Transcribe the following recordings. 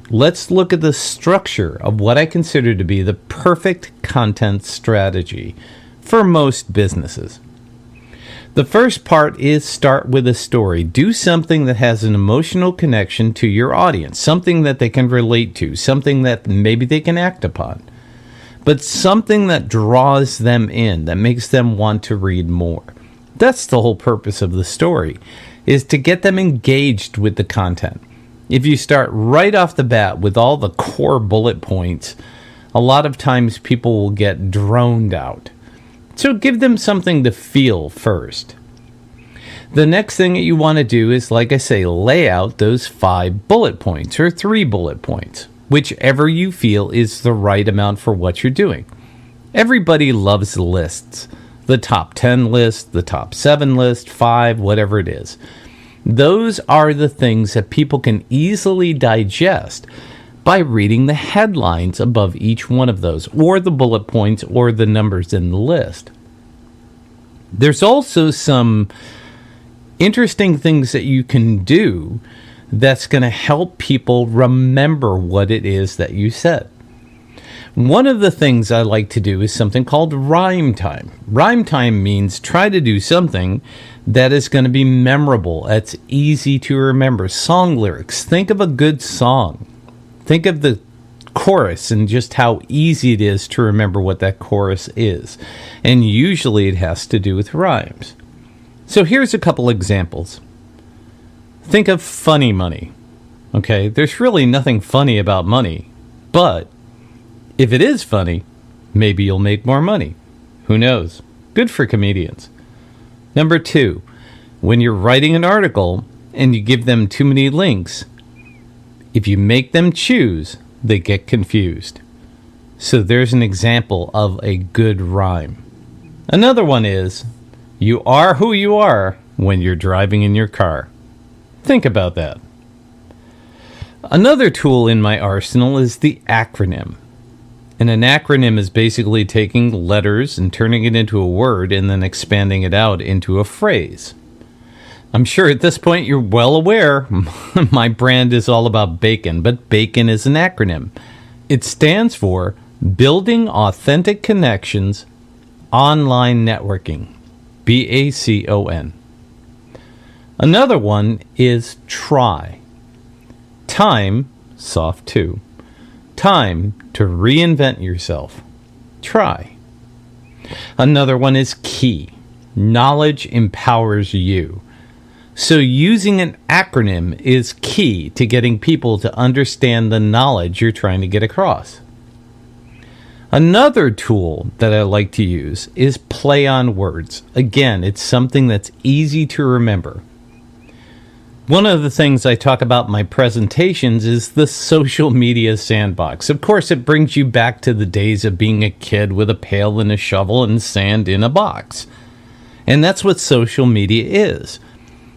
let's look at the structure of what I consider to be the perfect content strategy for most businesses. The first part is start with a story. Do something that has an emotional connection to your audience, something that they can relate to, something that maybe they can act upon, but something that draws them in, that makes them want to read more. That's the whole purpose of the story, is to get them engaged with the content. If you start right off the bat with all the core bullet points, a lot of times people will get droned out. So give them something to feel first. The next thing that you want to do is, like I say, lay out those 5 bullet points or 3 bullet points, whichever you feel is the right amount for what you're doing. Everybody loves lists. The top 10 list, the top 7 list, 5, whatever it is. Those are the things that people can easily digest by reading the headlines above each one of those, or the bullet points, or the numbers in the list. There's also some interesting things that you can do that's going to help people remember what it is that you said. One of the things I like to do is something called rhyme time. Rhyme time means try to do something that is going to be memorable, that's easy to remember. Song lyrics. Think of a good song. Think of the chorus and just how easy it is to remember what that chorus is. And usually it has to do with rhymes. So here's a couple examples. Think of funny money. Okay, there's really nothing funny about money, but if it is funny, maybe you'll make more money. Who knows? Good for comedians. Number 2, when you're writing an article and you give them too many links, if you make them choose, they get confused. So there's an example of a good rhyme. Another one is, you are who you are when you're driving in your car. Think about that. Another tool in my arsenal is the acronym. And an acronym is basically taking letters and turning it into a word and then expanding it out into a phrase. I'm sure at this point you're well aware my brand is all about bacon, but bacon is an acronym. It stands for Building Authentic Connections Online Networking. BACON. Another one is TRY. Time, soft 2. Time to reinvent yourself. Try. Another one is KEY. Knowledge empowers you. So using an acronym is key to getting people to understand the knowledge you're trying to get across. Another tool that I like to use is play on words. Again, it's something that's easy to remember. One of the things I talk about in my presentations is the social media sandbox. Of course, it brings you back to the days of being a kid with a pail and a shovel and sand in a box. And that's what social media is.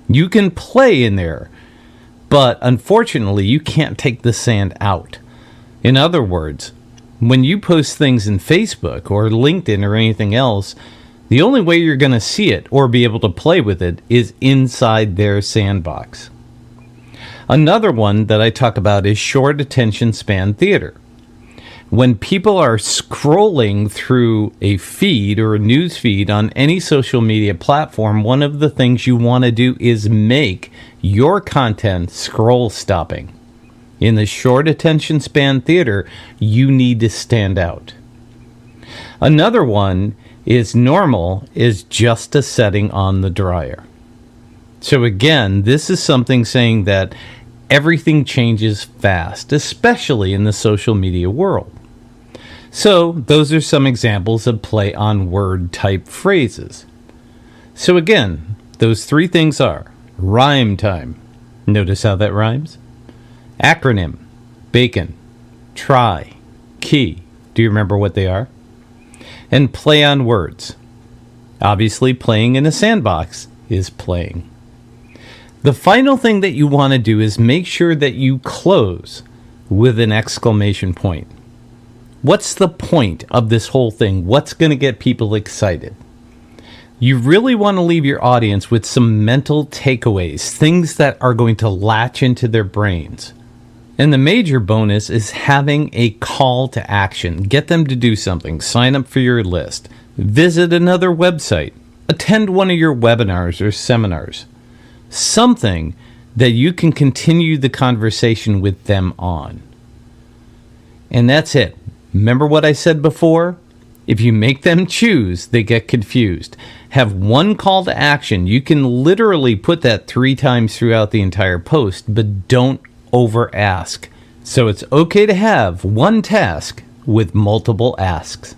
You can play in there, but unfortunately, you can't take the sand out. In other words, when you post things in Facebook or LinkedIn or anything else, the only way you're going to see it or be able to play with it is inside their sandbox. Another one that I talk about is short attention span theater. When people are scrolling through a feed or a news feed on any social media platform, one of the things you want to do is make your content scroll stopping. In the short attention span theater, you need to stand out. Another one is normal is just a setting on the dryer. So again, this is something saying that everything changes fast, especially in the social media world. So those are some examples of play on word type phrases. So again, those 3 things are rhyme time. Notice how that rhymes? Acronym, bacon, try, key. Do you remember what they are? And play on words. Obviously, playing in a sandbox is playing. The final thing that you want to do is make sure that you close with an exclamation point. What's the point of this whole thing? What's going to get people excited? You really want to leave your audience with some mental takeaways, things that are going to latch into their brains. And the major bonus is having a call to action. Get them to do something. Sign up for your list. Visit another website. Attend one of your webinars or seminars. Something that you can continue the conversation with them on. And that's it. Remember what I said before? If you make them choose, they get confused. Have one call to action. You can literally put that 3 times throughout the entire post, but don't over ask. So it's okay to have one task with multiple asks.